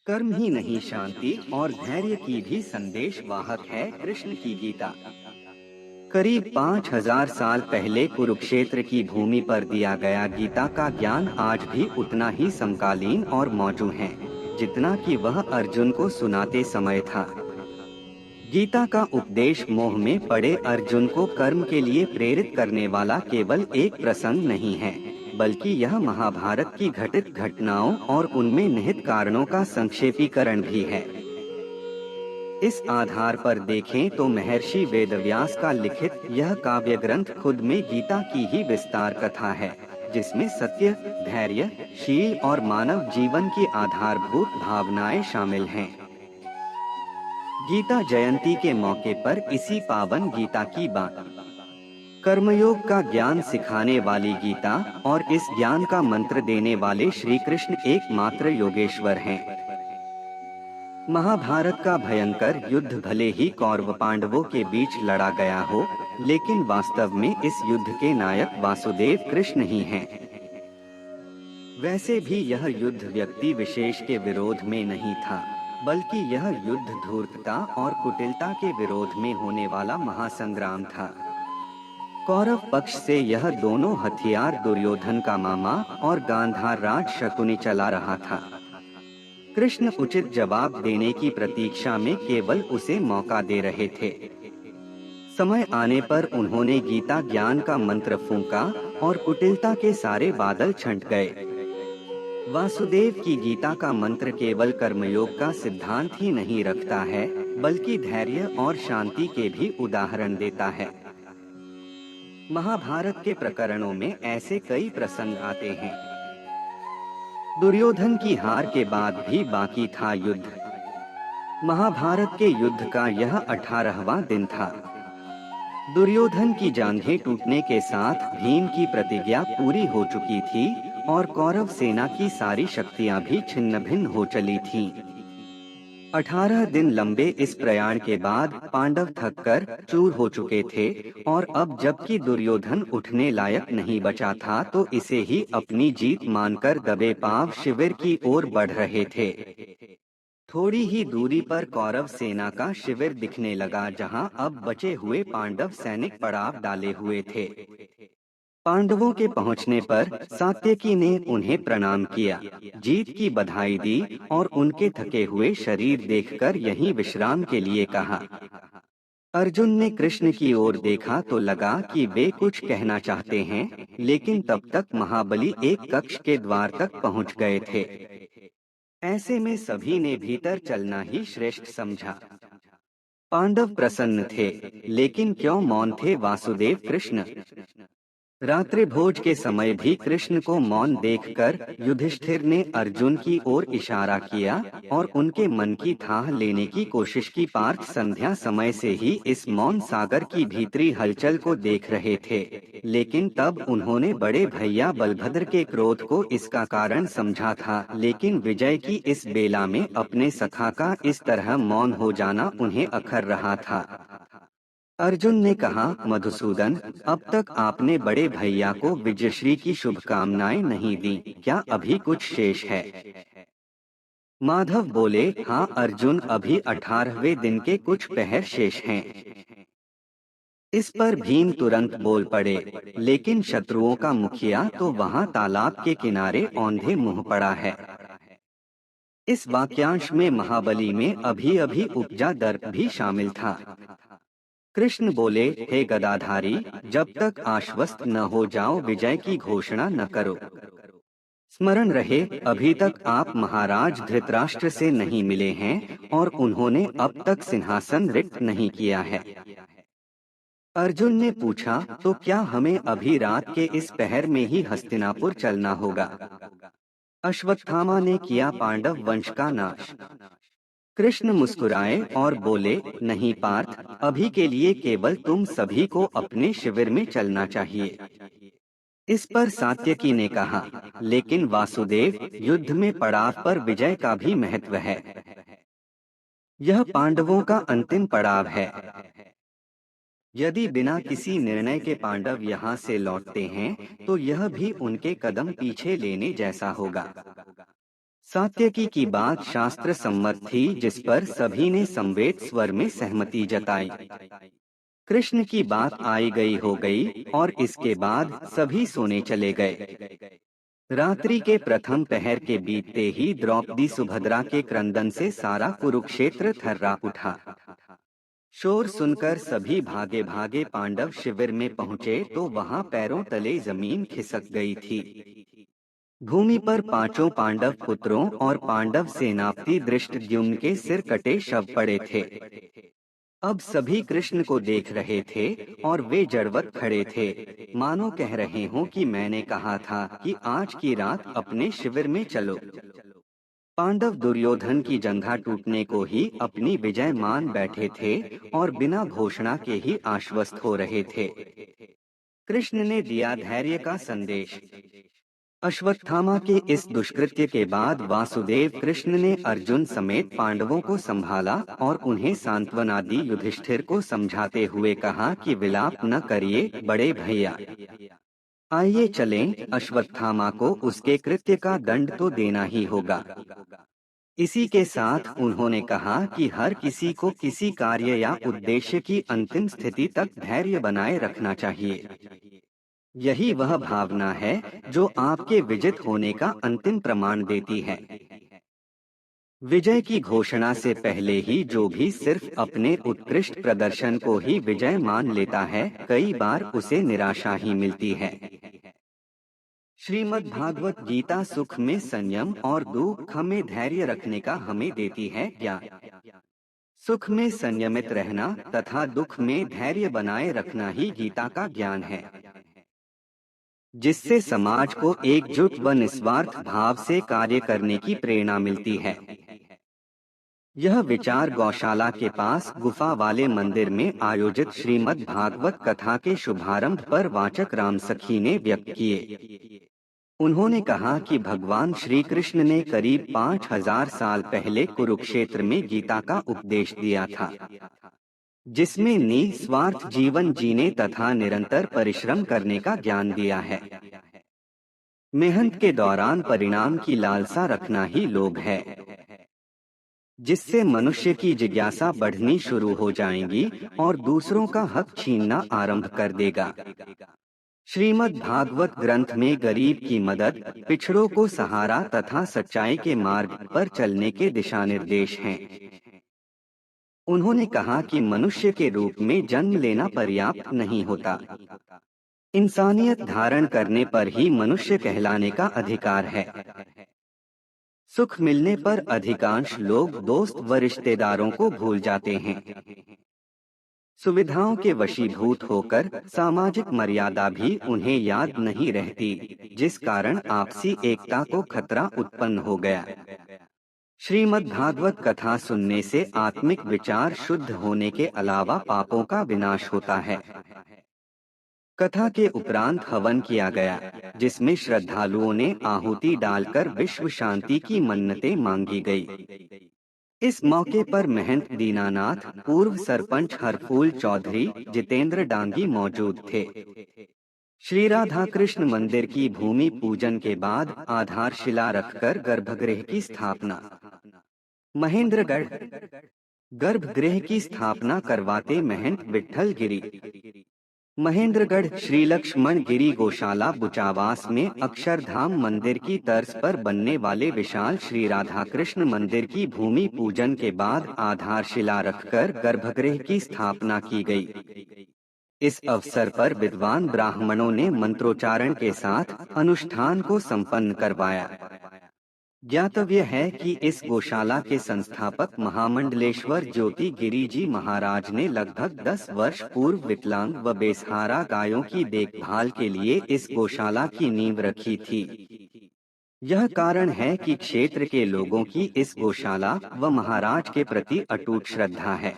कर्म ही नहीं शांति और धैर्य की भी संदेश वाहक है कृष्ण की गीता। करीब 5000 साल पहले कुरुक्षेत्र की भूमि पर दिया गया गीता का ज्ञान आज भी उतना ही समकालीन और मौजूद है जितना कि वह अर्जुन को सुनाते समय था। गीता का उपदेश मोह में पड़े अर्जुन को कर्म के लिए प्रेरित करने वाला केवल एक प्रसंग नहीं है, बल्कि यह महाभारत की घटित घटनाओं और उनमें निहित कारणों का संक्षेपीकरण भी है। इस आधार पर देखें तो महर्षि वेदव्यास का लिखित यह काव्य ग्रंथ खुद में गीता की ही विस्तार कथा है, जिसमें सत्य, धैर्य, शील और मानव जीवन की आधारभूत भावनाएं शामिल हैं। गीता जयंती के मौके पर इसी पावन गीता की बात। कर्मयोग का ज्ञान सिखाने वाली गीता और इस ज्ञान का मंत्र देने वाले श्री कृष्ण एकमात्र योगेश्वर हैं। महाभारत का भयंकर युद्ध भले ही कौरव पांडवों के बीच लड़ा गया हो, लेकिन वास्तव में इस युद्ध के नायक वासुदेव कृष्ण ही हैं। वैसे भी यह युद्ध व्यक्ति विशेष के विरोध में नहीं था, बल्कि यह युद्ध धूर्तता और कुटिलता के विरोध में होने वाला महासंग्राम था। कौरव पक्ष से यह दोनों हथियार दुर्योधन का मामा और गांधार राज शकुनि चला रहा था। कृष्ण उचित जवाब देने की प्रतीक्षा में केवल उसे मौका दे रहे थे। समय आने पर उन्होंने गीता ज्ञान का मंत्र फूंका और कुटिलता के सारे बादल छंट गए। वासुदेव की गीता का मंत्र केवल कर्मयोग का सिद्धांत ही नहीं रखता है, बल्कि धैर्य और शांति के भी उदाहरण देता है। महाभारत के प्रकरणों में ऐसे कई प्रसंग आते हैं। दुर्योधन की हार के बाद भी बाकी था युद्ध। महाभारत के युद्ध का यह 18वां दिन था। दुर्योधन की जांघें टूटने के साथ भीम की प्रतिज्ञा पूरी हो चुकी थी और कौरव सेना की सारी शक्तियां भी छिन्न-भिन्न हो चली थीं। 18 दिन लंबे इस प्रयाण के बाद पांडव थककर चूर हो चुके थे और अब जबकि दुर्योधन उठने लायक नहीं बचा था, तो इसे ही अपनी जीत मानकर दबे पांव शिविर की ओर बढ़ रहे थे। थोड़ी ही दूरी पर कौरव सेना का शिविर दिखने लगा, जहां अब बचे हुए पांडव सैनिक पड़ाव डाले हुए थे। पांडवों के पहुंचने पर सात्यकी ने उन्हें प्रणाम किया, जीत की बधाई दी और उनके थके हुए शरीर देखकर यहीं विश्राम के लिए कहा। अर्जुन ने कृष्ण की ओर देखा तो लगा कि वे कुछ कहना चाहते हैं, लेकिन तब तक महाबली एक कक्ष के द्वार तक पहुंच गए थे। ऐसे में सभी ने भीतर चलना ही श्रेष्ठ समझा। पांडव प्रसन्न थे, लेकिन क्यों मौन थे वासुदेव कृष्ण? रात्रि भोज के समय भी कृष्ण को मौन देखकर युधिष्ठिर ने अर्जुन की ओर इशारा किया और उनके मन की थाह लेने की कोशिश की। पार्थ संध्या समय से ही इस मौन सागर की भीतरी हलचल को देख रहे थे, लेकिन तब उन्होंने बड़े भैया बलभद्र के क्रोध को इसका कारण समझा था। लेकिन विजय की इस बेला में अपने सखा का इस तरह मौन हो जाना उन्हें अखर रहा था। अर्जुन ने कहा, मधुसूदन, अब तक आपने बड़े भैया को विजयश्री की शुभकामनाएं नहीं दी, क्या अभी कुछ शेष है? माधव बोले, हाँ अर्जुन, अभी 18वें दिन के कुछ पहर शेष हैं। इस पर भीम तुरंत बोल पड़े, लेकिन शत्रुओं का मुखिया तो वहाँ तालाब के किनारे औंधे मुंह पड़ा है। इस वाक्यांश में महाबली में अभी अभी उपजा दर्प भी शामिल था। कृष्ण बोले, हे गदाधारी, जब तक आश्वस्त न हो जाओ विजय की घोषणा न करो। स्मरण रहे, अभी तक आप महाराज धृतराष्ट्र से नहीं मिले हैं और उन्होंने अब तक सिंहासन रिक्त नहीं किया है। अर्जुन ने पूछा, तो क्या हमें अभी रात के इस पहर में ही हस्तिनापुर चलना होगा? अश्वत्थामा ने किया पांडव वंश का नाश। कृष्ण मुस्कुराए और बोले, नहीं पार्थ, अभी के लिए केवल तुम सभी को अपने शिविर में चलना चाहिए। इस पर सात्यकी ने कहा, लेकिन वासुदेव, युद्ध में पड़ाव पर विजय का भी महत्व है। यह पांडवों का अंतिम पड़ाव है। यदि बिना किसी निर्णय के पांडव यहाँ से लौटते हैं, तो यह भी उनके कदम पीछे लेने जैसा होगा। सात्यकी की बात शास्त्र सम्मत थी, जिस पर सभी ने समवेत स्वर में सहमति जताई। कृष्ण की बात आई गई हो गई और इसके बाद सभी सोने चले गए। रात्रि के प्रथम पहर के बीतते ही द्रौपदी सुभद्रा के क्रंदन से सारा कुरुक्षेत्र थर्रा उठा। शोर सुनकर सभी भागे भागे पांडव शिविर में पहुंचे तो वहां पैरों तले जमीन खिसक गई थी। भूमि पर पांचों पांडव पुत्रों और पांडव सेनापति धृष्टद्युम्न के सिर कटे शव पड़े थे। अब सभी कृष्ण को देख रहे थे और वे जड़वत खड़े थे, मानो कह रहे हों कि मैंने कहा था कि आज की रात अपने शिविर में चलो। पांडव दुर्योधन की जंघा टूटने को ही अपनी विजय मान बैठे थे और बिना घोषणा के ही आश्वस्त हो रहे थे। कृष्ण ने दिया धैर्य का संदेश। अश्वत्थामा के इस दुष्कृत्य के बाद वासुदेव कृष्ण ने अर्जुन समेत पांडवों को संभाला और उन्हें सांत्वना दी। युधिष्ठिर को समझाते हुए कहा कि विलाप न करिए बड़े भैया, आइए चलें, अश्वत्थामा को उसके कृत्य का दंड तो देना ही होगा। इसी के साथ उन्होंने कहा कि हर किसी को किसी कार्य या उद्देश्य की अंतिम स्थिति तक धैर्य बनाए रखना चाहिए। यही वह भावना है जो आपके विजित होने का अंतिम प्रमाण देती है। विजय की घोषणा से पहले ही जो भी सिर्फ अपने उत्कृष्ट प्रदर्शन को ही विजय मान लेता है, कई बार उसे निराशा ही मिलती है। श्रीमद् भागवत गीता सुख में संयम और दुख में धैर्य रखने का हमें देती है ज्ञान। सुख में संयमित रहना तथा दुख में धैर्य बनाए रखना ही गीता का ज्ञान है, जिससे समाज को एकजुट व निस्वार्थ भाव से कार्य करने की प्रेरणा मिलती है। यह विचार गौशाला के पास गुफा वाले मंदिर में आयोजित श्रीमद् भागवत कथा के शुभारंभ पर वाचक राम सखी ने व्यक्त किए। उन्होंने कहा कि भगवान श्री कृष्ण ने करीब 5000 साल पहले कुरुक्षेत्र में गीता का उपदेश दिया था, जिसमें निस्वार्थ जीवन जीने तथा निरंतर परिश्रम करने का ज्ञान दिया है। मेहनत के दौरान परिणाम की लालसा रखना ही लोभ है, जिससे मनुष्य की जिज्ञासा बढ़नी शुरू हो जाएगी और दूसरों का हक छीनना आरंभ कर देगा। श्रीमद् भागवत ग्रंथ में गरीब की मदद, पिछड़ों को सहारा तथा सच्चाई के मार्ग पर चलने के दिशा निर्देश हैं। उन्होंने कहा कि मनुष्य के रूप में जन्म लेना पर्याप्त नहीं होता, इंसानियत धारण करने पर ही मनुष्य कहलाने का अधिकार है। सुख मिलने पर अधिकांश लोग दोस्त व रिश्तेदारों को भूल जाते हैं। सुविधाओं के वशीभूत होकर सामाजिक मर्यादा भी उन्हें याद नहीं रहती, जिस कारण आपसी एकता को खतरा उत्पन्न हो गया। श्रीमद् भागवत कथा सुनने से आत्मिक विचार शुद्ध होने के अलावा पापों का विनाश होता है। कथा के उपरांत हवन किया गया, जिसमें श्रद्धालुओं ने आहुति डालकर विश्व शांति की मन्नतें मांगी गई। इस मौके पर महंत दीनानाथ, पूर्व सरपंच हरफूल चौधरी, जितेंद्र डांगी मौजूद थे। श्री राधा कृष्ण मंदिर की भूमि पूजन के बाद आधारशिला रखकर गर्भगृह की स्थापना। महेंद्रगढ़ गर्भगृह की स्थापना करवाते महंत विट्ठल गिरी। महेंद्रगढ़ श्री लक्ष्मण गिरी गौशाला बुचावास में अक्षरधाम मंदिर की तर्ज पर बनने वाले विशाल श्री राधा कृष्ण मंदिर की भूमि पूजन के बाद आधारशिला रखकर गर्भगृह की स्थापना की गई। इस अवसर पर विद्वान ब्राह्मणों ने मंत्रोच्चारण के साथ अनुष्ठान को संपन्न करवाया। ज्ञातव्य है कि इस गौशाला के संस्थापक महामंडलेश्वर ज्योति गिरी जी महाराज ने लगभग 10 वर्ष पूर्व विकलांग व बेसहारा गायों की देखभाल के लिए इस गौशाला की नींव रखी थी। यह कारण है कि क्षेत्र के लोगों की इस गौशाला व महाराज के प्रति अटूट श्रद्धा है।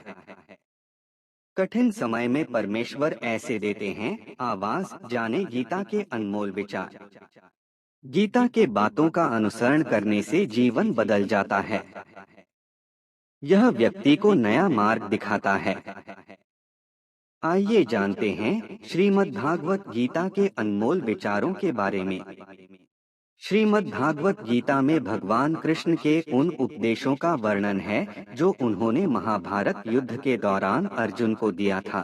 कठिन समय में परमेश्वर ऐसे देते हैं आवाज, जाने गीता के अनमोल विचार। गीता के बातों का अनुसरण करने से जीवन बदल जाता है। यह व्यक्ति को नया मार्ग दिखाता है। आइए जानते हैं श्रीमद् भागवत गीता के अनमोल विचारों के बारे में। श्रीमद् भागवत गीता में भगवान कृष्ण के उन उपदेशों का वर्णन है जो उन्होंने महाभारत युद्ध के दौरान अर्जुन को दिया था।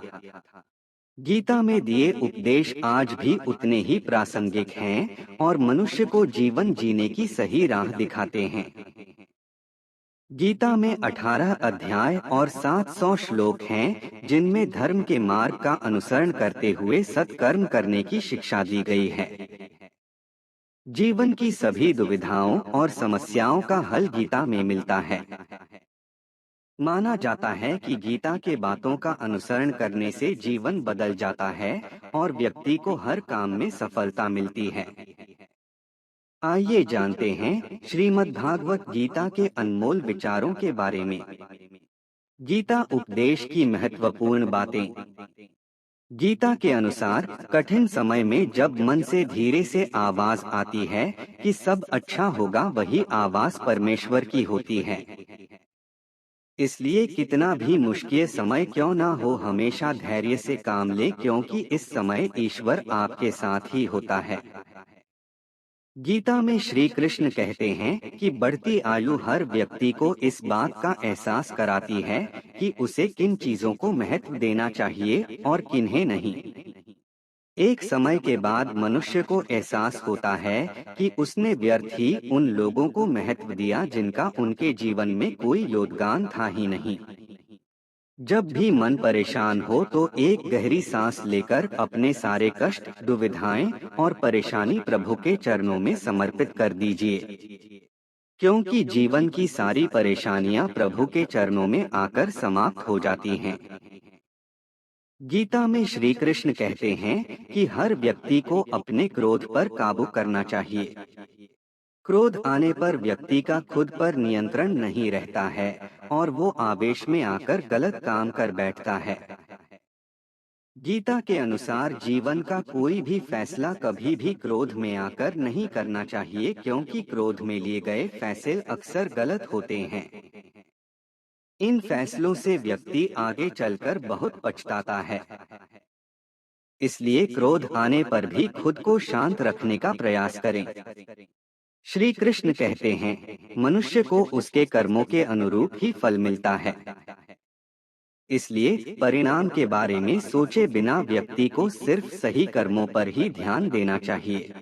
गीता में दिए उपदेश आज भी उतने ही प्रासंगिक हैं और मनुष्य को जीवन जीने की सही राह दिखाते हैं। गीता में 18 अध्याय और 700 श्लोक हैं जिनमें धर्म के मार्ग का अनुसरण करते हुए सत्कर्म करने की शिक्षा दी गई है। जीवन की सभी दुविधाओं और समस्याओं का हल गीता में मिलता है। माना जाता है कि गीता के बातों का अनुसरण करने से जीवन बदल जाता है और व्यक्ति को हर काम में सफलता मिलती है। आइए जानते हैं श्रीमद् भागवत गीता के अनमोल विचारों के बारे में। गीता उपदेश की महत्वपूर्ण बातें। गीता के अनुसार कठिन समय में जब मन से धीरे से आवाज आती है कि सब अच्छा होगा, वही आवाज परमेश्वर की होती है। इसलिए कितना भी मुश्किल समय क्यों ना हो, हमेशा धैर्य से काम ले, क्योंकि इस समय ईश्वर आपके साथ ही होता है। गीता में श्री कृष्ण कहते हैं कि बढ़ती आयु हर व्यक्ति को इस बात का एहसास कराती है कि उसे किन चीजों को महत्व देना चाहिए और किन्हें नहीं। एक समय के बाद मनुष्य को एहसास होता है कि उसने व्यर्थ ही उन लोगों को महत्व दिया जिनका उनके जीवन में कोई योगदान था ही नहीं। जब भी मन परेशान हो तो एक गहरी सांस लेकर अपने सारे कष्ट, दुविधाएं और परेशानी प्रभु के चरणों में समर्पित कर दीजिए, क्योंकि जीवन की सारी परेशानियां प्रभु के चरणों में आकर समाप्त हो जाती हैं। गीता में श्री कृष्ण कहते हैं कि हर व्यक्ति को अपने क्रोध पर काबू करना चाहिए। क्रोध आने पर व्यक्ति का खुद पर नियंत्रण नहीं रहता है और वो आवेश में आकर गलत काम कर बैठता है। गीता के अनुसार जीवन का कोई भी फैसला कभी भी क्रोध में आकर नहीं करना चाहिए, क्योंकि क्रोध में लिए गए फैसले अक्सर गलत होते हैं। इन फैसलों से व्यक्ति आगे चलकर बहुत पछताता है। इसलिए क्रोध आने पर भी खुद को शांत रखने का प्रयास करें। श्री कृष्ण कहते हैं, मनुष्य को उसके कर्मों के अनुरूप ही फल मिलता है। इसलिए परिणाम के बारे में सोचे बिना व्यक्ति को सिर्फ सही कर्मों पर ही ध्यान देना चाहिए।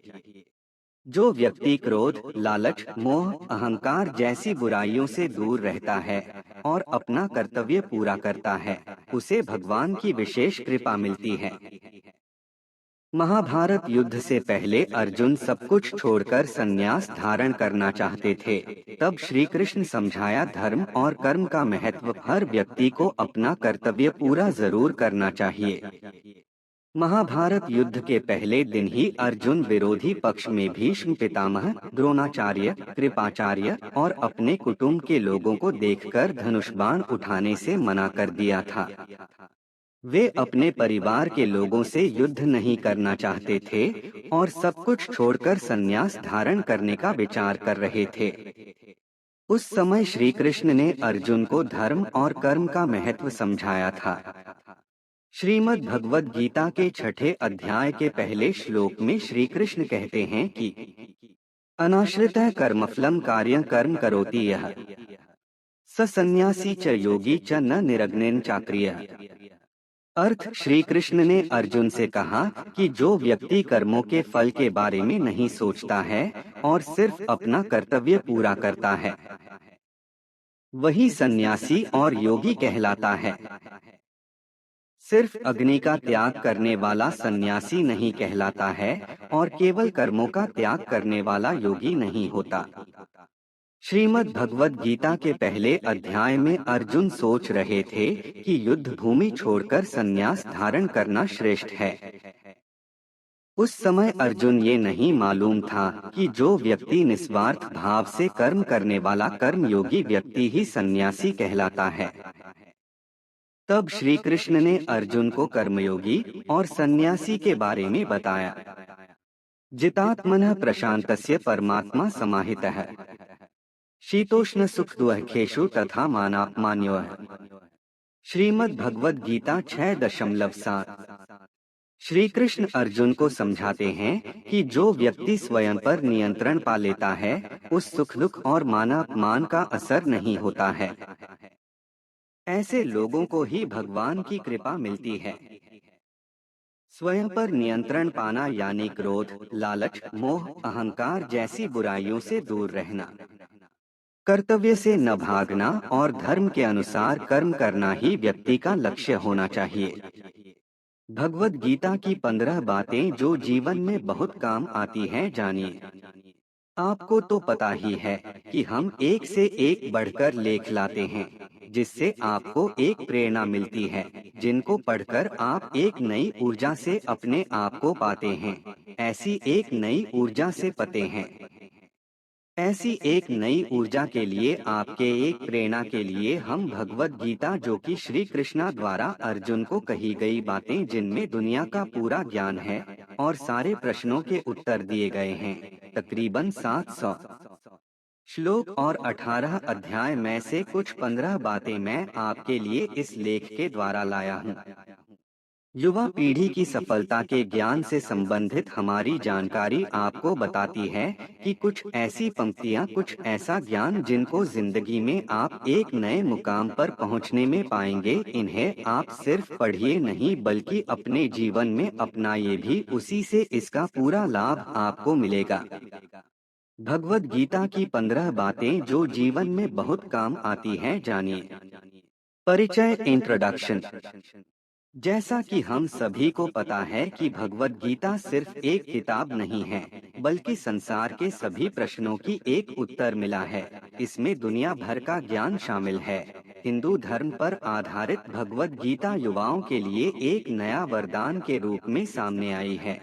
जो व्यक्ति क्रोध, लालच, मोह, अहंकार जैसी बुराइयों से दूर रहता है और अपना कर्तव्य पूरा करता है, उसे भगवान की विशेष कृपा मिलती है। महाभारत युद्ध से पहले अर्जुन सब कुछ छोड़कर संन्यास धारण करना चाहते थे। तब श्री कृष्ण समझाया, धर्म और कर्म का महत्व, हर व्यक्ति को अपना कर्तव्य पूरा जरूर करना चाहिए। महाभारत युद्ध के पहले दिन ही अर्जुन विरोधी पक्ष में भीष्म पितामह, द्रोणाचार्य, कृपाचार्य और अपने कुटुंब के लोगों को देखकर धनुष बाण उठाने से मना कर दिया था। वे अपने परिवार के लोगों से युद्ध नहीं करना चाहते थे और सब कुछ छोड़कर संन्यास धारण करने का विचार कर रहे थे। उस समय श्री कृष्ण ने अर्जुन को धर्म और कर्म का महत्व समझाया था। श्रीमद् भगवद गीता के 6 अध्याय के पहले श्लोक में श्री कृष्ण कहते हैं कि अनाश्रितः कर्मफलम कार्यं कर्म करोति यः स सन्यासी च योगी च न निरग्नेन चाक्रियः। अर्थ, श्री कृष्ण ने अर्जुन से कहा कि जो व्यक्ति कर्मों के फल के बारे में नहीं सोचता है और सिर्फ अपना कर्तव्य पूरा करता है, वही सन्यासी और योगी कहलाता है। सिर्फ अग्नि का त्याग करने वाला सन्यासी नहीं कहलाता है और केवल कर्मों का त्याग करने वाला योगी नहीं होता। श्रीमद् भगवद गीता के पहले अध्याय में अर्जुन सोच रहे थे कि युद्ध भूमि छोड़कर संन्यास धारण करना श्रेष्ठ है। उस समय अर्जुन ये नहीं मालूम था कि जो व्यक्ति निस्वार्थ भाव से कर्म करने वाला कर्मयोगी व्यक्ति ही सन्यासी कहलाता है। तब श्री कृष्ण ने अर्जुन को कर्मयोगी और सन्यासी के बारे में बताया। जितात्मनः प्रशांतस्य परमात्मा समाहितः शीतोष्ण सुख दुःखेषु तथा मानापमान्योः। श्रीमद् भगवद गीता 6.7। श्री कृष्ण अर्जुन को समझाते हैं कि जो व्यक्ति स्वयं पर नियंत्रण पा लेता है, उस सुख दुख और मान अपमान का असर नहीं होता है। ऐसे लोगों को ही भगवान की कृपा मिलती है। स्वयं पर नियंत्रण पाना यानी क्रोध, लालच, मोह, अहंकार जैसी बुराइयों से दूर रहना। कर्तव्य से न भागना और धर्म के अनुसार कर्म करना ही व्यक्ति का लक्ष्य होना चाहिए। भगवत गीता की 15 बातें जो जीवन में बहुत काम आती हैं, जानिए। आपको तो पता ही है कि हम एक से एक बढ़कर लेख लाते हैं, जिससे आपको एक प्रेरणा मिलती है, जिनको पढ़कर आप एक नई ऊर्जा से अपने आप को पाते हैं, ऐसी एक नई ऊर्जा से पते हैं। ऐसी एक नई ऊर्जा के लिए, आपके एक प्रेरणा के लिए हम भगवत गीता, जो कि श्री कृष्णा द्वारा अर्जुन को कही गई बातें जिनमें दुनिया का पूरा ज्ञान है और सारे प्रश्नों के उत्तर दिए गए हैं, तकरीबन 700 श्लोक और 18 अध्याय में से कुछ 15 बातें मैं आपके लिए इस लेख के द्वारा लाया हूँ। युवा पीढ़ी की सफलता के ज्ञान से संबंधित हमारी जानकारी आपको बताती है कि कुछ ऐसी पंक्तियां, कुछ ऐसा ज्ञान जिनको जिंदगी में आप एक नए मुकाम पर पहुंचने में पाएंगे। इन्हें आप सिर्फ पढ़िए नहीं, बल्कि अपने जीवन में अपनाइए भी, उसी से इसका पूरा लाभ आपको मिलेगा। भगवत गीता की 15 बातें जो जीवन में बहुत काम आती हैं, जानिए। परिचय, इंट्रोडक्शन। जैसा कि हम सभी को पता है कि भगवत गीता सिर्फ एक किताब नहीं है, बल्कि संसार के सभी प्रश्नों की एक उत्तर मिला है। इसमें दुनिया भर का ज्ञान शामिल है। हिंदू धर्म पर आधारित भगवत गीता युवाओं के लिए एक नया वरदान के रूप में सामने आई है।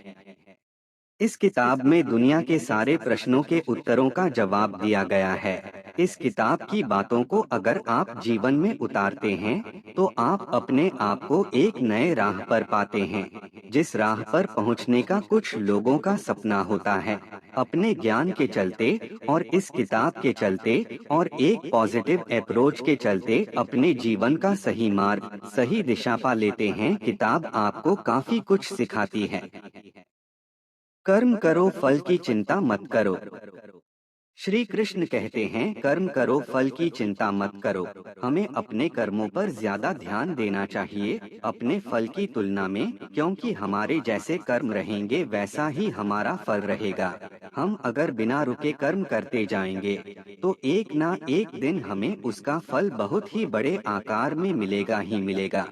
इस किताब में दुनिया के सारे प्रश्नों के उत्तरों का जवाब दिया गया है। इस किताब की बातों को अगर आप जीवन में उतारते हैं, तो आप अपने आप को एक नए राह पर पाते हैं, जिस राह पर पहुंचने का कुछ लोगों का सपना होता है। अपने ज्ञान के चलते और इस किताब के चलते और एक पॉजिटिव अप्रोच के चलते अपने जीवन का सही मार्ग, सही दिशा पा लेते हैं। किताब आपको काफी कुछ सिखाती है। कर्म करो, फल की चिंता मत करो। श्री कृष्ण कहते हैं, कर्म करो, फल की चिंता मत करो। हमें अपने कर्मों पर ज्यादा ध्यान देना चाहिए अपने फल की तुलना में, क्योंकि हमारे जैसे कर्म रहेंगे वैसा ही हमारा फल रहेगा। हम अगर बिना रुके कर्म करते जाएंगे, तो एक ना एक दिन हमें उसका फल बहुत ही बड़े आकार में मिलेगा ही मिलेगा।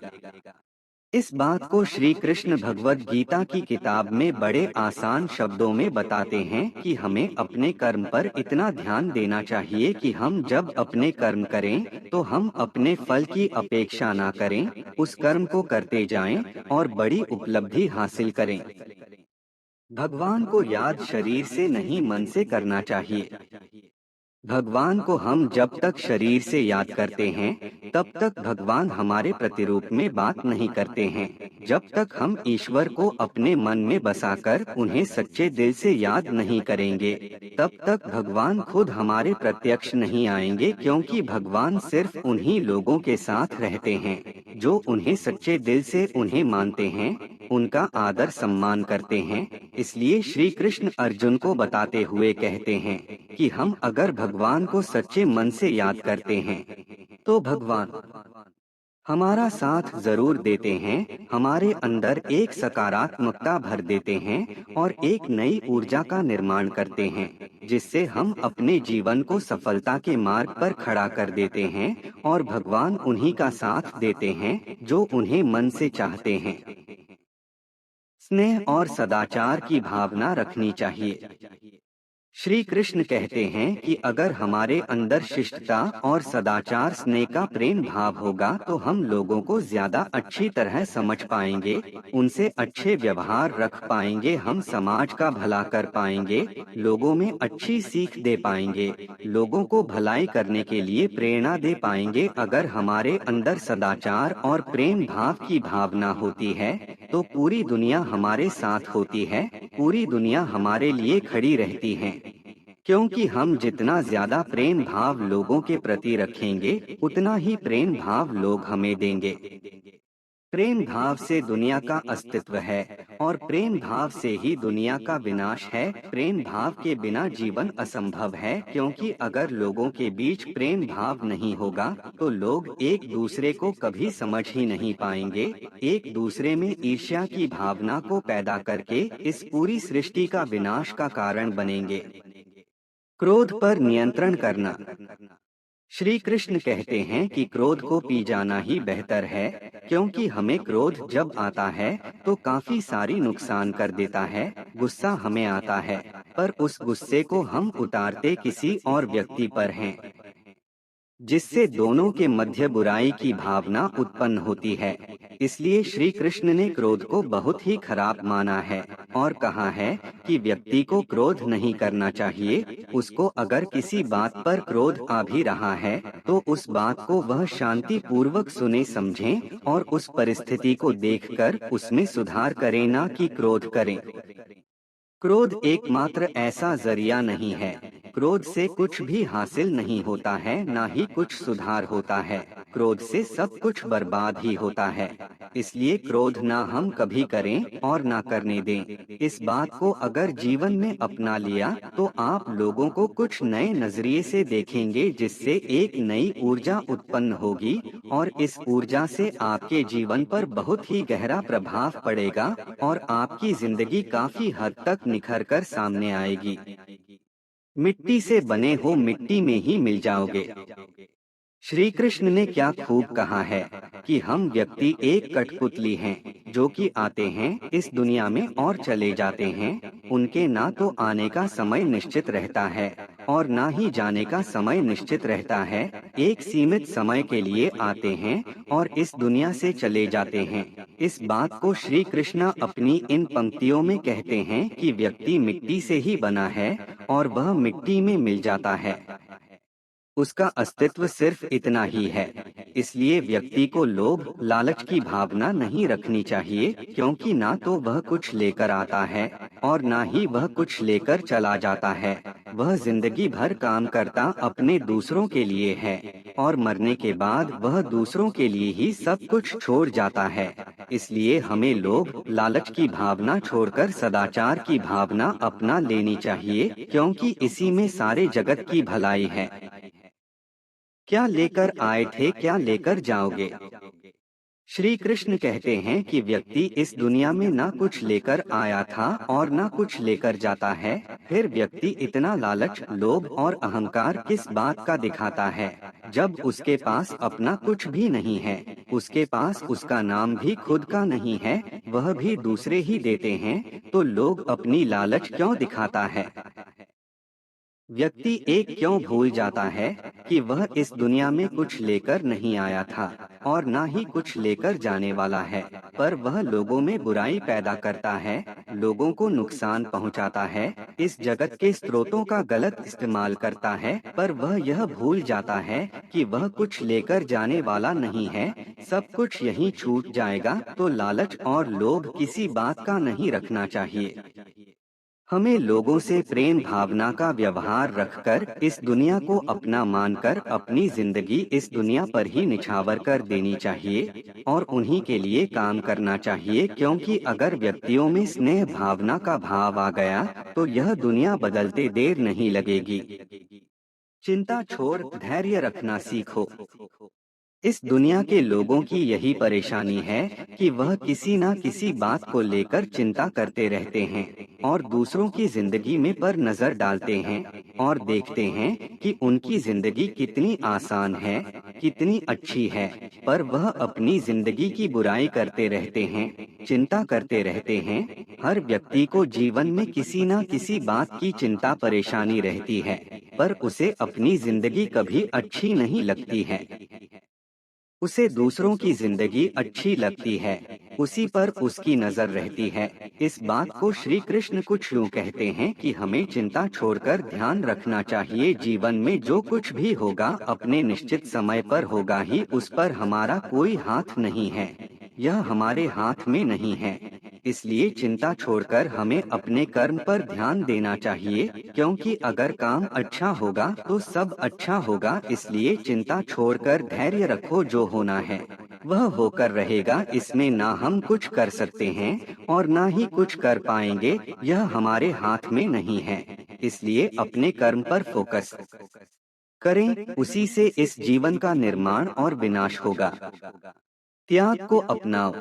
इस बात को श्री कृष्ण भगवत गीता की किताब में बड़े आसान शब्दों में बताते हैं कि हमें अपने कर्म पर इतना ध्यान देना चाहिए कि हम जब अपने कर्म करें, तो हम अपने फल की अपेक्षा ना करें, उस कर्म को करते जाएं और बड़ी उपलब्धि हासिल करें। भगवान को याद शरीर से नहीं, मन से करना चाहिए। भगवान को हम जब तक शरीर से याद करते हैं, तब तक भगवान हमारे प्रतिरूप में बात नहीं करते हैं। जब तक हम ईश्वर को अपने मन में बसाकर उन्हें सच्चे दिल से याद नहीं करेंगे, तब तक भगवान खुद हमारे प्रत्यक्ष नहीं आएंगे, क्योंकि भगवान सिर्फ उन्हीं लोगों के साथ रहते हैं जो उन्हें सच्चे दिल से उन्हें मानते हैं, उनका आदर सम्मान करते हैं। इसलिए श्री कृष्ण अर्जुन को बताते हुए कहते हैं कि हम अगर भगवान को सच्चे मन से याद करते हैं, तो भगवान हमारा साथ जरूर देते हैं, हमारे अंदर एक सकारात्मकता भर देते हैं और एक नई ऊर्जा का निर्माण करते हैं, जिससे हम अपने जीवन को सफलता के मार्ग पर खड़ा कर देते हैं और भगवान उन्हीं का साथ देते हैं जो उन्हें मन से चाहते हैं। स्नेह और सदाचार की भावना रखनी चाहिए। श्री कृष्ण कहते हैं कि अगर हमारे अंदर शिष्टता और सदाचार, स्नेह का प्रेम भाव होगा, तो हम लोगों को ज्यादा अच्छी तरह समझ पाएंगे, उनसे अच्छे व्यवहार रख पाएंगे, हम समाज का भला कर पाएंगे, लोगों में अच्छी सीख दे पाएंगे, लोगों को भलाई करने के लिए प्रेरणा दे पाएंगे। अगर हमारे अंदर सदाचार और प्रेम भाव की भावना होती है, तो पूरी दुनिया हमारे साथ होती है, पूरी दुनिया हमारे लिए खड़ी रहती है, क्योंकि हम जितना ज्यादा प्रेम भाव लोगों के प्रति रखेंगे, उतना ही प्रेम भाव लोग हमें देंगे। प्रेम भाव से दुनिया का अस्तित्व है और प्रेम भाव से ही दुनिया का विनाश है। प्रेम भाव के बिना जीवन असंभव है, क्योंकि अगर लोगों के बीच प्रेम भाव नहीं होगा तो लोग एक दूसरे को कभी समझ ही नहीं पाएंगे। एक दूसरे में ईर्ष्या की भावना को पैदा करके इस पूरी सृष्टि का विनाश का कारण बनेंगे। क्रोध पर नियंत्रण करना। श्री कृष्ण कहते हैं कि क्रोध को पी जाना ही बेहतर है, क्योंकि हमें क्रोध जब आता है तो काफी सारी नुकसान कर देता है। गुस्सा हमें आता है, पर उस गुस्से को हम उतारते किसी और व्यक्ति पर हैं, जिससे दोनों के मध्य बुराई की भावना उत्पन्न होती है। इसलिए श्री कृष्ण ने क्रोध को बहुत ही खराब माना है और कहा है कि व्यक्ति को क्रोध नहीं करना चाहिए। उसको अगर किसी बात पर क्रोध आ भी रहा है तो उस बात को वह शांति पूर्वक सुने समझें और उस परिस्थिति को देखकर उसमें सुधार करें, ना कि क्रोध करें। क्रोध एकमात्र ऐसा जरिया नहीं है। क्रोध से कुछ भी हासिल नहीं होता है, ना ही कुछ सुधार होता है। क्रोध से सब कुछ बर्बाद ही होता है। इसलिए क्रोध ना हम कभी करें और ना करने दें। इस बात को अगर जीवन में अपना लिया तो आप लोगों को कुछ नए नजरिए से देखेंगे, जिससे एक नई ऊर्जा उत्पन्न होगी और इस ऊर्जा से आपके जीवन पर बहुत ही गहरा प्रभाव पड़ेगा और आपकी जिंदगी काफी हद तक निखर कर सामने आएगी। मिट्टी से बने हो, मिट्टी में ही मिल जाओगे। श्री कृष्ण ने क्या खूब कहा है कि हम व्यक्ति एक कठपुतली हैं, जो कि आते हैं इस दुनिया में और चले जाते हैं। उनके ना तो आने का समय निश्चित रहता है और ना ही जाने का समय निश्चित रहता है। एक सीमित समय के लिए आते हैं और इस दुनिया से चले जाते हैं। इस बात को श्री कृष्ण अपनी इन पंक्तियों में कहते हैं कि व्यक्ति मिट्टी से ही बना है और वह मिट्टी में मिल जाता है। उसका अस्तित्व सिर्फ इतना ही है। इसलिए व्यक्ति को लोभ लालच की भावना नहीं रखनी चाहिए, क्योंकि ना तो वह कुछ लेकर आता है और ना ही वह कुछ लेकर चला जाता है। वह जिंदगी भर काम करता अपने दूसरों के लिए है और मरने के बाद वह दूसरों के लिए ही सब कुछ छोड़ जाता है। इसलिए हमें लोभ लालच की भावना छोड़कर सदाचार की भावना अपना लेनी चाहिए, क्योंकि इसी में सारे जगत की भलाई है। क्या लेकर आए थे, क्या लेकर जाओगे? श्री कृष्ण कहते हैं कि व्यक्ति इस दुनिया में ना कुछ लेकर आया था और ना कुछ लेकर जाता है। फिर व्यक्ति इतना लालच, लोभ और अहंकार किस बात का दिखाता है, जब उसके पास अपना कुछ भी नहीं है। उसके पास उसका नाम भी खुद का नहीं है, वह भी दूसरे ही देते हैं, तो लोग अपनी लालच क्यों दिखाता है? व्यक्ति एक क्यों भूल जाता है कि वह इस दुनिया में कुछ लेकर नहीं आया था और ना ही कुछ लेकर जाने वाला है, पर वह लोगों में बुराई पैदा करता है, लोगों को नुकसान पहुंचाता है, इस जगत के स्रोतों का गलत इस्तेमाल करता है, पर वह यह भूल जाता है कि वह कुछ लेकर जाने वाला नहीं है, सब कुछ यहीं छूट जाएगा। तो लालच और लोभ किसी बात का नहीं रखना चाहिए। हमें लोगों से प्रेम भावना का व्यवहार रखकर इस दुनिया को अपना मानकर अपनी जिंदगी इस दुनिया पर ही निछावर कर देनी चाहिए और उन्हीं के लिए काम करना चाहिए, क्योंकि अगर व्यक्तियों में स्नेह भावना का भाव आ गया तो यह दुनिया बदलते देर नहीं लगेगी। चिंता छोड़ धैर्य रखना सीखो। इस दुनिया के लोगों की यही परेशानी है कि वह किसी न किसी बात को लेकर चिंता करते रहते हैं और दूसरों की जिंदगी में पर नजर डालते हैं और देखते हैं कि उनकी जिंदगी कितनी आसान है, कितनी अच्छी है, पर वह अपनी जिंदगी की बुराई करते रहते हैं, चिंता करते रहते हैं। हर व्यक्ति को जीवन में किसी न किसी बात की चिंता परेशानी रहती है, पर उसे अपनी जिंदगी कभी अच्छी नहीं लगती है। उसे दूसरों की जिंदगी अच्छी लगती है, उसी पर उसकी नजर रहती है। इस बात को श्री कृष्ण कुछ यूँ कहते हैं कि हमें चिंता छोड़कर ध्यान रखना चाहिए। जीवन में जो कुछ भी होगा अपने निश्चित समय पर होगा ही, उस पर हमारा कोई हाथ नहीं है, यह हमारे हाथ में नहीं है। इसलिए चिंता छोड़कर हमें अपने कर्म पर ध्यान देना चाहिए, क्योंकि अगर काम अच्छा होगा तो सब अच्छा होगा। इसलिए चिंता छोड़कर धैर्य रखो, जो होना है वह होकर रहेगा, इसमें ना हम कुछ कर सकते हैं और ना ही कुछ कर पाएंगे, यह हमारे हाथ में नहीं है। इसलिए अपने कर्म पर फोकस करें, उसी से इस जीवन का निर्माण और विनाश होगा। त्याग को अपनाओ।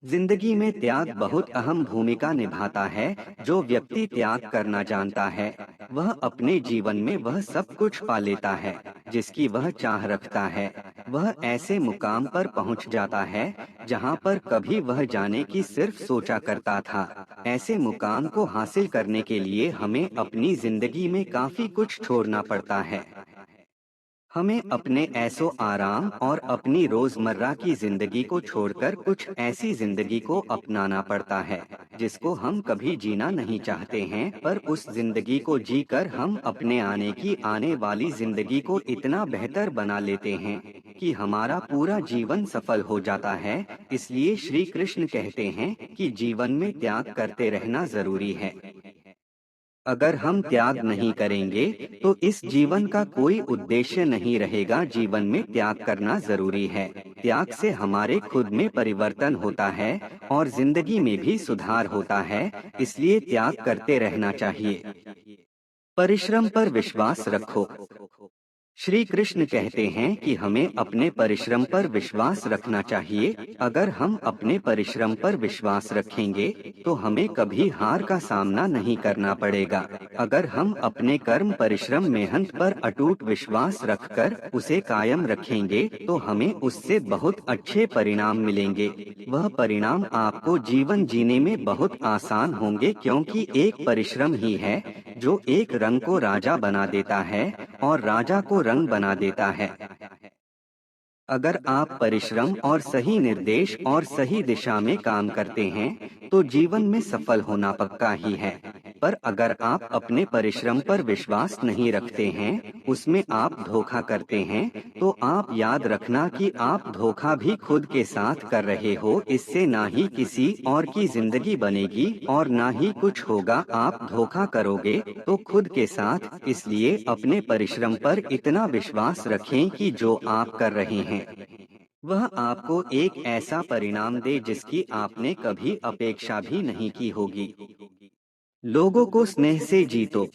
जिंदगी में त्याग बहुत अहम भूमिका निभाता है। जो व्यक्ति त्याग करना जानता है, वह अपने जीवन में वह सब कुछ पा लेता है जिसकी वह चाह रखता है। वह ऐसे मुकाम पर पहुंच जाता है जहां पर कभी वह जाने की सिर्फ सोचा करता था। ऐसे मुकाम को हासिल करने के लिए हमें अपनी जिंदगी में काफी कुछ छोड़ना पड़ता है। हमें अपने ऐसो आराम और अपनी रोजमर्रा की जिंदगी को छोड़कर कुछ ऐसी जिंदगी को अपनाना पड़ता है जिसको हम कभी जीना नहीं चाहते हैं, पर उस जिंदगी को जीकर हम अपने आने वाली जिंदगी को इतना बेहतर बना लेते हैं कि हमारा पूरा जीवन सफल हो जाता है। इसलिए श्री कृष्ण कहते हैं कि जीवन में त्याग करते रहना जरूरी है। अगर हम त्याग नहीं करेंगे तो इस जीवन का कोई उद्देश्य नहीं रहेगा। जीवन में त्याग करना जरूरी है। त्याग से हमारे खुद में परिवर्तन होता है और जिंदगी में भी सुधार होता है। इसलिए त्याग करते रहना चाहिए। परिश्रम पर विश्वास रखो। श्री कृष्ण कहते हैं कि हमें अपने परिश्रम पर विश्वास रखना चाहिए। अगर हम अपने परिश्रम पर विश्वास रखेंगे तो हमें कभी हार का सामना नहीं करना पड़ेगा। अगर हम अपने कर्म परिश्रम मेहनत पर अटूट विश्वास रखकर उसे कायम रखेंगे तो हमें उससे बहुत अच्छे परिणाम मिलेंगे। वह परिणाम आपको जीवन जीने में बहुत आसान होंगे, क्योंकि एक परिश्रम ही है जो एक रंग को राजा बना देता है और राजा को रंग बना देता है। अगर आप परिश्रम और सही निर्देश और सही दिशा में काम करते हैं तो जीवन में सफल होना पक्का ही है। पर अगर आप अपने परिश्रम पर विश्वास नहीं रखते हैं, उसमें आप धोखा करते हैं, तो आप याद रखना कि आप धोखा भी खुद के साथ कर रहे हो। इससे ना ही किसी और की जिंदगी बनेगी और ना ही कुछ होगा। आप धोखा करोगे तो खुद के साथ। इसलिए अपने परिश्रम पर इतना विश्वास रखें कि जो आप कर रहे हैं वह आपको एक ऐसा परिणाम दे जिसकी आपने कभी अपेक्षा भी नहीं की होगी। लोगों को स्नेह से जीतो।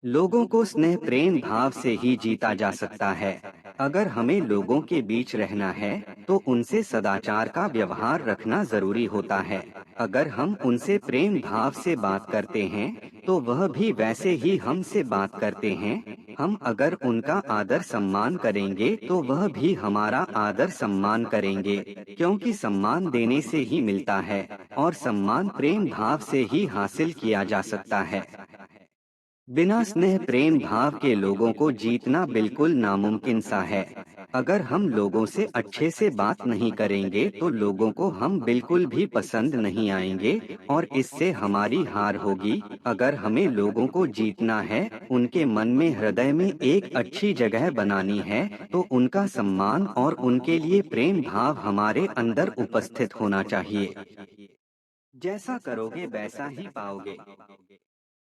लोगों को स्नेह प्रेम भाव से ही जीता जा सकता है। अगर हमें लोगों के बीच रहना है तो उनसे सदाचार का व्यवहार रखना जरूरी होता है। अगर हम उनसे प्रेम भाव से बात करते हैं तो वह भी वैसे ही हमसे बात करते हैं। हम अगर उनका आदर सम्मान करेंगे तो वह भी हमारा आदर सम्मान करेंगे, क्योंकि सम्मान देने से ही मिलता है और सम्मान प्रेम भाव से ही हासिल किया जा सकता है। बिना स्नेह प्रेम भाव के लोगों को जीतना बिल्कुल नामुमकिन सा है। अगर हम लोगों से अच्छे से बात नहीं करेंगे तो लोगों को हम बिल्कुल भी पसंद नहीं आएंगे और इससे हमारी हार होगी। अगर हमें लोगों को जीतना है, उनके मन में हृदय में एक अच्छी जगह बनानी है, तो उनका सम्मान और उनके लिए प्रेम भाव हमारे अंदर उपस्थित होना चाहिए। जैसा करोगे वैसा ही पाओगे।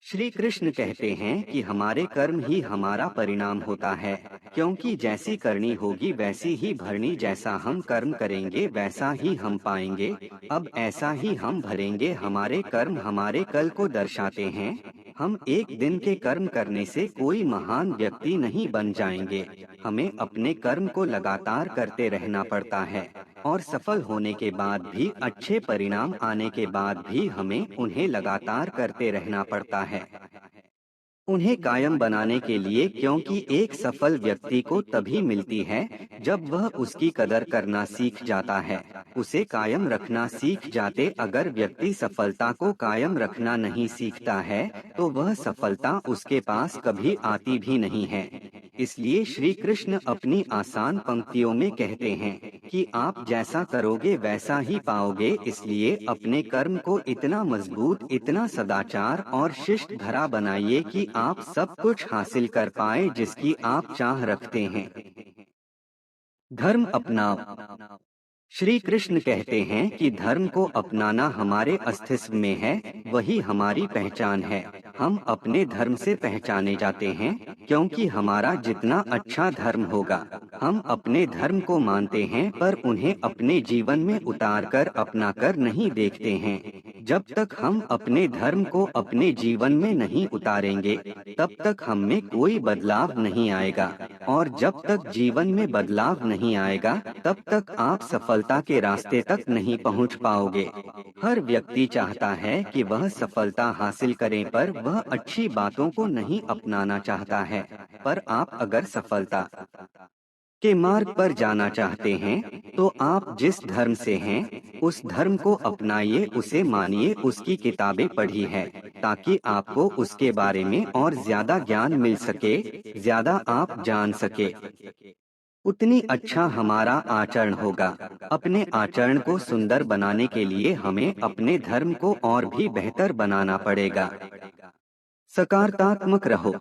श्री कृष्ण कहते हैं कि हमारे कर्म ही हमारा परिणाम होता है, क्योंकि जैसी करनी होगी वैसी ही भरनी। जैसा हम कर्म करेंगे वैसा ही हम पाएंगे। अब ऐसा ही हम भरेंगे। हमारे कर्म हमारे कल को दर्शाते हैं। हम एक दिन के कर्म करने से कोई महान व्यक्ति नहीं बन जाएंगे। हमें अपने कर्म को लगातार करते रहना पड़ता है और सफल होने के बाद भी, अच्छे परिणाम आने के बाद भी हमें उन्हें लगातार करते रहना पड़ता है, उन्हें कायम बनाने के लिए। क्योंकि एक सफल व्यक्ति को तभी मिलती है जब वह उसकी कदर करना सीख जाता है, उसे कायम रखना सीख जाते। अगर व्यक्ति सफलता को कायम रखना नहीं सीखता है तो वह सफलता उसके पास कभी आती भी नहीं है। इसलिए श्री कृष्ण अपनी आसान पंक्तियों में कहते हैं कि आप जैसा करोगे वैसा ही पाओगे। इसलिए अपने कर्म को इतना मजबूत, इतना सदाचार और शिष्ट धरा बनाइए कि आप सब कुछ हासिल कर पाए जिसकी आप चाह रखते हैं। धर्म अपनाओ। श्री कृष्ण कहते हैं कि धर्म को अपनाना हमारे अस्तित्व में है, वही हमारी पहचान है। हम अपने धर्म से पहचाने जाते हैं, क्योंकि हमारा जितना अच्छा धर्म होगा, हम अपने धर्म को मानते हैं पर उन्हें अपने जीवन में उतार कर अपना कर नहीं देखते हैं। जब तक हम अपने धर्म को अपने जीवन में नहीं उतारेंगे, तब तक हम में कोई बदलाव नहीं आएगा, और जब तक जीवन में बदलाव नहीं आएगा, तब तक आप सफलता के रास्ते तक नहीं पहुंच पाओगे। हर व्यक्ति चाहता है कि वह सफलता हासिल करे, पर वह अच्छी बातों को नहीं अपनाना चाहता है। पर आप अगर सफलता के मार्ग पर जाना चाहते हैं, तो आप जिस धर्म से हैं, उस धर्म को अपनाइए, उसे मानिए, उसकी किताबें पढ़ी है, ताकि आपको उसके बारे में और ज्यादा ज्ञान मिल सके, ज्यादा आप जान सके। उतनी अच्छा हमारा आचरण होगा। अपने आचरण को सुंदर बनाने के लिए हमें अपने धर्म को और भी बेहतर बनाना पड़ेगा। सकारात्मक रहो।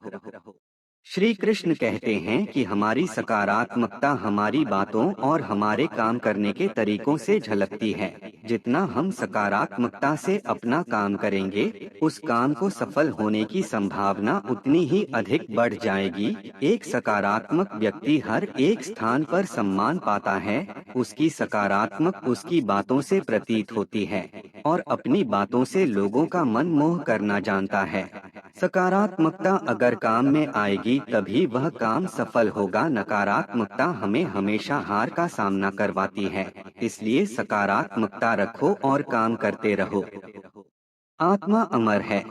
श्री कृष्ण कहते हैं कि हमारी सकारात्मकता हमारी बातों और हमारे काम करने के तरीकों से झलकती है। जितना हम सकारात्मकता से अपना काम करेंगे, उस काम को सफल होने की संभावना उतनी ही अधिक बढ़ जाएगी। एक सकारात्मक व्यक्ति हर एक स्थान पर सम्मान पाता है। उसकी सकारात्मक उसकी बातों से प्रतीत होती है, और अपनी बातों से लोगों का मन मोह करना जानता है। सकारात्मकता अगर काम में आएगी, तभी वह काम सफल होगा। नकारात्मकता हमें हमेशा हार का सामना करवाती है। इसलिए सकारात्मकता रखो और काम करते रहो। आत्मा अमर है।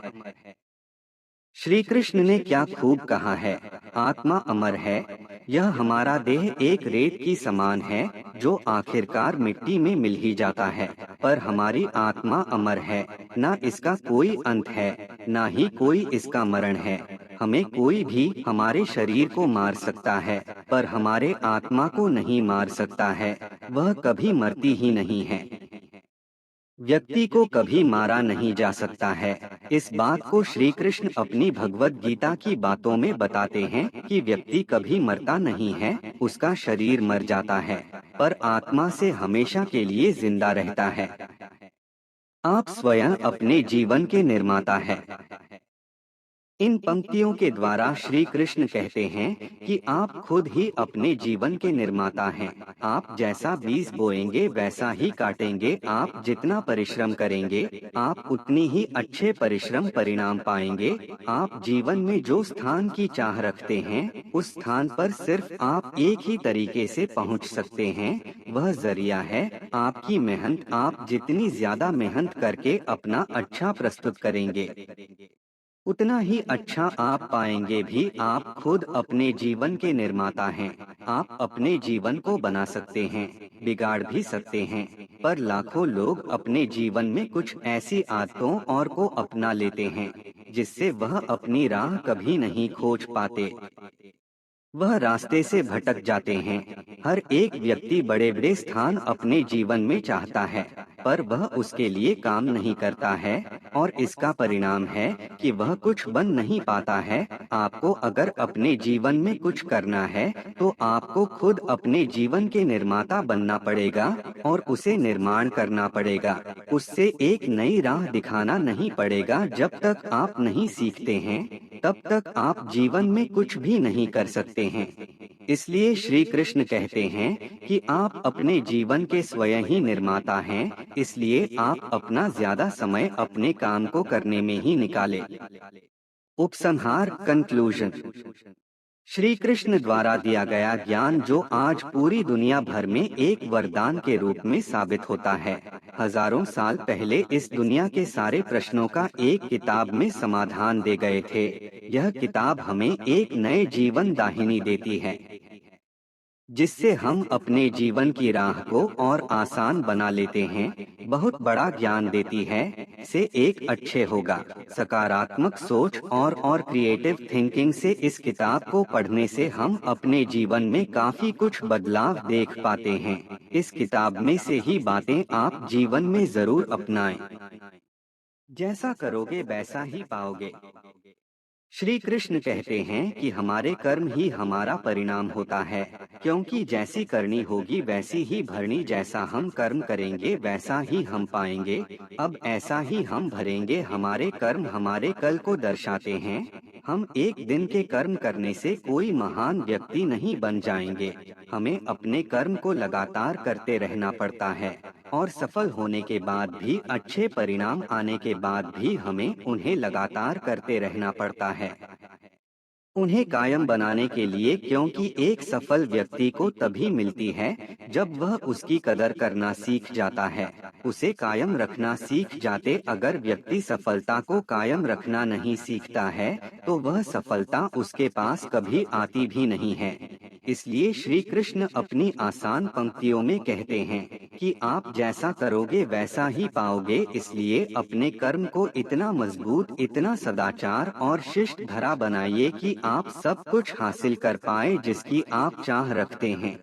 श्री कृष्ण ने क्या खूब कहा है, आत्मा अमर है। यह हमारा देह एक रेत की समान है, जो आखिरकार मिट्टी में मिल ही जाता है, पर हमारी आत्मा अमर है। ना इसका कोई अंत है, ना ही कोई इसका मरण है। हमें कोई भी हमारे शरीर को मार सकता है, पर हमारे आत्मा को नहीं मार सकता है। वह कभी मरती ही नहीं है। व्यक्ति को कभी मारा नहीं जा सकता है। इस बात को श्री कृष्ण अपनी भगवत गीता की बातों में बताते हैं कि व्यक्ति कभी मरता नहीं है, उसका शरीर मर जाता है, पर आत्मा से हमेशा के लिए जिंदा रहता है। आप स्वयं अपने जीवन के निर्माता हैं। इन पंक्तियों के द्वारा श्री कृष्ण कहते हैं कि आप खुद ही अपने जीवन के निर्माता हैं। आप जैसा बीज बोएंगे वैसा ही काटेंगे। आप जितना परिश्रम करेंगे, आप उतनी ही अच्छे परिणाम पाएंगे। आप जीवन में जो स्थान की चाह रखते हैं, उस स्थान पर सिर्फ आप एक ही तरीके से पहुंच सकते हैं, वह जरिया है आपकी मेहनत। आप जितनी ज्यादा मेहनत करके अपना अच्छा प्रस्तुत करेंगे, उतना ही अच्छा आप पाएंगे भी। आप खुद अपने जीवन के निर्माता हैं। आप अपने जीवन को बना सकते हैं, बिगाड़ भी सकते हैं, पर लाखों लोग अपने जीवन में कुछ ऐसी आदतों और को अपना लेते हैं, जिससे वह अपनी राह कभी नहीं खोज पाते। वह रास्ते से भटक जाते हैं। हर एक व्यक्ति बड़े बड़े स्थान अपने जीवन में चाहता है, पर वह उसके लिए काम नहीं करता है, और इसका परिणाम है कि वह कुछ बन नहीं पाता है। आपको अगर अपने जीवन में कुछ करना है, तो आपको खुद अपने जीवन के निर्माता बनना पड़ेगा और उसे निर्माण करना पड़ेगा। उससे एक नई राह दिखाना नहीं पड़ेगा। जब तक आप नहीं सीखते हैं, तब तक आप जीवन में कुछ भी नहीं कर सकते हैं। इसलिए श्री कृष्ण कहते हैं कि आप अपने जीवन के स्वयं ही निर्माता हैं। इसलिए आप अपना ज्यादा समय अपने काम को करने में ही निकालें। उपसंहार, कंक्लूजन। श्री कृष्ण द्वारा दिया गया ज्ञान जो आज पूरी दुनिया भर में एक वरदान के रूप में साबित होता है। हजारों साल पहले इस दुनिया के सारे प्रश्नों का एक किताब में समाधान दे गए थे। यह किताब हमें एक नए जीवन दाहिनी देती है, जिससे हम अपने जीवन की राह को और आसान बना लेते हैं। बहुत बड़ा ज्ञान देती है, से एक अच्छे होगा। सकारात्मक सोच और क्रिएटिव थिंकिंग से इस किताब को पढ़ने से हम अपने जीवन में काफी कुछ बदलाव देख पाते हैं। इस किताब में से ही बातें आप जीवन में जरूर अपनाएं। जैसा करोगे वैसा ही पाओगे। श्री कृष्ण कहते हैं कि हमारे कर्म ही हमारा परिणाम होता है। क्योंकि जैसी करनी होगी वैसी ही भरनी, जैसा हम कर्म करेंगे वैसा ही हम पाएंगे। अब ऐसा ही हम भरेंगे। हमारे कर्म हमारे कल को दर्शाते हैं। हम एक दिन के कर्म करने से कोई महान व्यक्ति नहीं बन जाएंगे। हमें अपने कर्म को लगातार करते रहना पड़ता है और सफल होने के बाद भी, अच्छे परिणाम आने के बाद भी हमें उन्हें लगातार करते रहना पड़ता है, उन्हें कायम बनाने के लिए। क्योंकि एक सफल व्यक्ति को तभी मिलती है जब वह उसकी कदर करना सीख जाता है, उसे कायम रखना सीख जाते। अगर व्यक्ति सफलता को कायम रखना नहीं सीखता है तो वह सफलता उसके पास कभी आती भी नहीं है। इसलिए श्री कृष्ण अपनी आसान पंक्तियों में कहते हैं कि आप जैसा करोगे वैसा ही पाओगे। इसलिए अपने कर्म को इतना मजबूत, इतना सदाचार और शिष्ट धरा बनाइए कि आप सब कुछ हासिल कर पाए जिसकी आप चाह रखते हैं।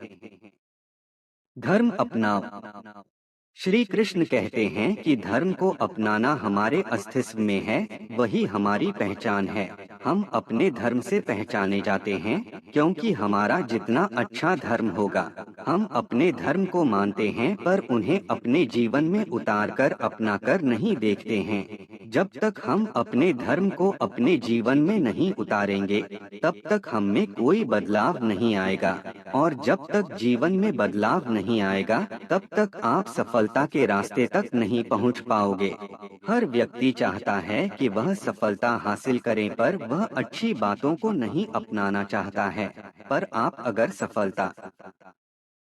धर्म अपनाओ। श्री कृष्ण कहते हैं कि धर्म को अपनाना हमारे अस्तित्व में है, वही हमारी पहचान है। हम अपने धर्म से पहचाने जाते हैं, क्योंकि हमारा जितना अच्छा धर्म होगा। हम अपने धर्म को मानते हैं पर उन्हें अपने जीवन में उतारकर अपनाकर नहीं देखते हैं। जब तक हम अपने धर्म को अपने जीवन में नहीं उतारेंगे तब तक हम में कोई बदलाव नहीं आएगा, और जब तक जीवन में बदलाव नहीं आएगा तब तक आप सफलता के रास्ते तक नहीं पहुंच पाओगे। हर व्यक्ति चाहता है कि वह सफलता हासिल करे पर वह अच्छी बातों को नहीं अपनाना चाहता है। पर आप अगर सफलता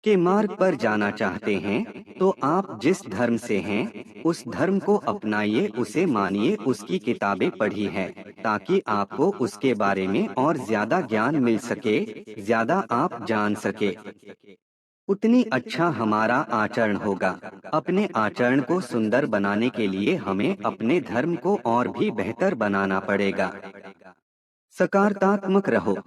के मार्ग पर जाना चाहते हैं तो आप जिस धर्म से हैं उस धर्म को अपनाइए, उसे मानिए, उसकी किताबें पढ़ी है ताकि आपको उसके बारे में और ज्यादा ज्ञान मिल सके। ज्यादा आप जान सके उतनी अच्छा हमारा आचरण होगा। अपने आचरण को सुंदर बनाने के लिए हमें अपने धर्म को और भी बेहतर बनाना पड़ेगा। सकारात्मक रहो।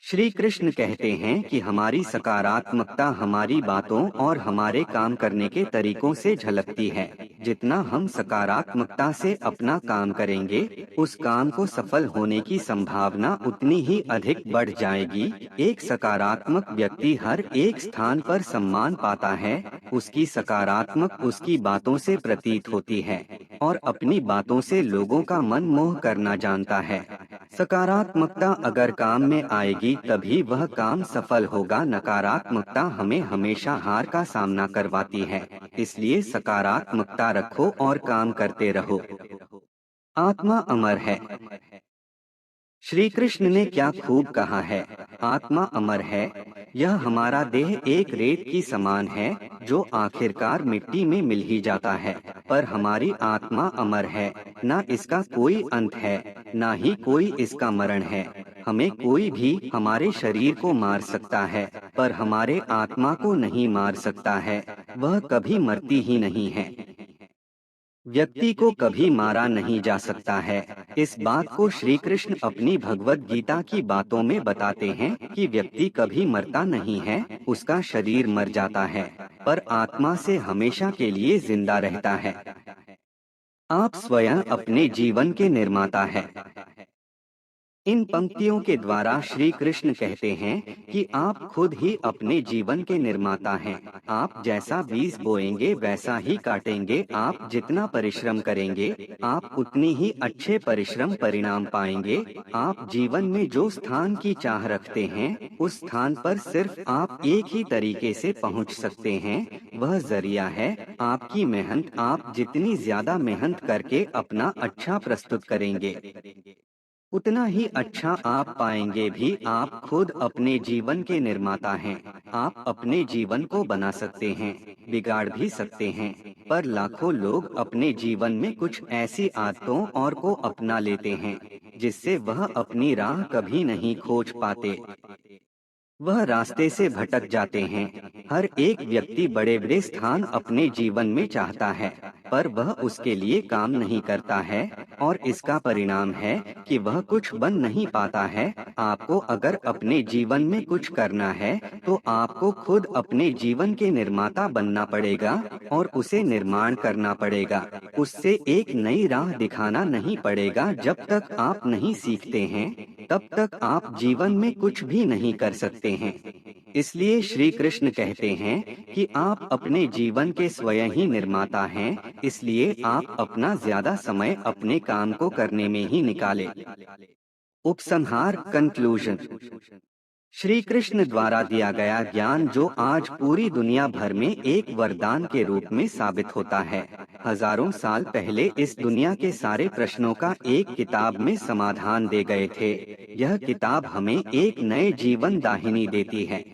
श्री कृष्ण कहते हैं कि हमारी सकारात्मकता हमारी बातों और हमारे काम करने के तरीकों से झलकती है। जितना हम सकारात्मकता से अपना काम करेंगे उस काम को सफल होने की संभावना उतनी ही अधिक बढ़ जाएगी। एक सकारात्मक व्यक्ति हर एक स्थान पर सम्मान पाता है। उसकी सकारात्मक उसकी बातों से प्रतीत होती है और अपनी बातों से लोगों का मन मोह करना जानता है। सकारात्मकता अगर काम में आएगी तभी वह काम सफल होगा। नकारात्मकता हमें हमेशा हार का सामना करवाती है। इसलिए सकारात्मकता रखो और काम करते रहो। आत्मा अमर है। श्री कृष्ण ने क्या खूब कहा है, आत्मा अमर है। यह हमारा देह एक रेत की समान है जो आखिरकार मिट्टी में मिल ही जाता है, पर हमारी आत्मा अमर है। ना इसका कोई अंत है, ना ही कोई इसका मरण है। हमें कोई भी हमारे शरीर को मार सकता है पर हमारे आत्मा को नहीं मार सकता है। वह कभी मरती ही नहीं है। व्यक्ति को कभी मारा नहीं जा सकता है। इस बात को श्री कृष्ण अपनी भगवत गीता की बातों में बताते हैं कि व्यक्ति कभी मरता नहीं है, उसका शरीर मर जाता है पर आत्मा से हमेशा के लिए जिंदा रहता है। आप स्वयं अपने जीवन के निर्माता हैं। इन पंक्तियों के द्वारा श्री कृष्ण कहते हैं कि आप खुद ही अपने जीवन के निर्माता हैं। आप जैसा बीज बोएंगे वैसा ही काटेंगे। आप जितना परिश्रम करेंगे आप उतनी ही अच्छे परिश्रम परिणाम पाएंगे। आप जीवन में जो स्थान की चाह रखते हैं उस स्थान पर सिर्फ आप एक ही तरीके से पहुंच सकते हैं, वह जरिया है आपकी मेहनत। आप जितनी ज्यादा मेहनत करके अपना अच्छा प्रस्तुत करेंगे उतना ही अच्छा आप पाएंगे भी। आप खुद अपने जीवन के निर्माता हैं। आप अपने जीवन को बना सकते हैं, बिगाड़ भी सकते हैं, पर लाखों लोग अपने जीवन में कुछ ऐसी आदतों और को अपना लेते हैं जिससे वह अपनी राह कभी नहीं खोज पाते। वह रास्ते से भटक जाते हैं। हर एक व्यक्ति बड़े बड़े स्थान अपने जीवन में चाहता है पर वह उसके लिए काम नहीं करता है और इसका परिणाम है कि वह कुछ बन नहीं पाता है। आपको अगर अपने जीवन में कुछ करना है तो आपको खुद अपने जीवन के निर्माता बनना पड़ेगा और उसे निर्माण करना पड़ेगा। उससे एक नई राह दिखाना नहीं पड़ेगा। जब तक आप नहीं सीखते हैं तब तक आप जीवन में कुछ भी नहीं कर सकते हैं। इसलिए श्री कृष्ण कहते हैं कि आप अपने जीवन के स्वयं ही निर्माता हैं, इसलिए आप अपना ज्यादा समय अपने काम को करने में ही निकालें। उपसंहार कंक्लूजन। श्री कृष्ण द्वारा दिया गया ज्ञान जो आज पूरी दुनिया भर में एक वरदान के रूप में साबित होता है, हजारों साल पहले इस दुनिया के सारे प्रश्नों का एक किताब में समाधान दे गए थे। यह किताब हमें एक नए जीवन दाहिनी देती है,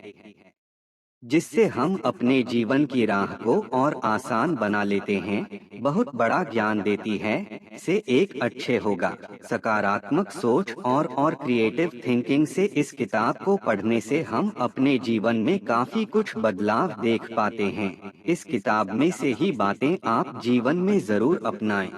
जिससे हम अपने जीवन की राह को और आसान बना लेते हैं। बहुत बड़ा ज्ञान देती है, से एक अच्छे होगा। सकारात्मक सोच और क्रिएटिव थिंकिंग से इस किताब को पढ़ने से हम अपने जीवन में काफी कुछ बदलाव देख पाते हैं। इस किताब में से ही बातें आप जीवन में जरूर अपनाएं।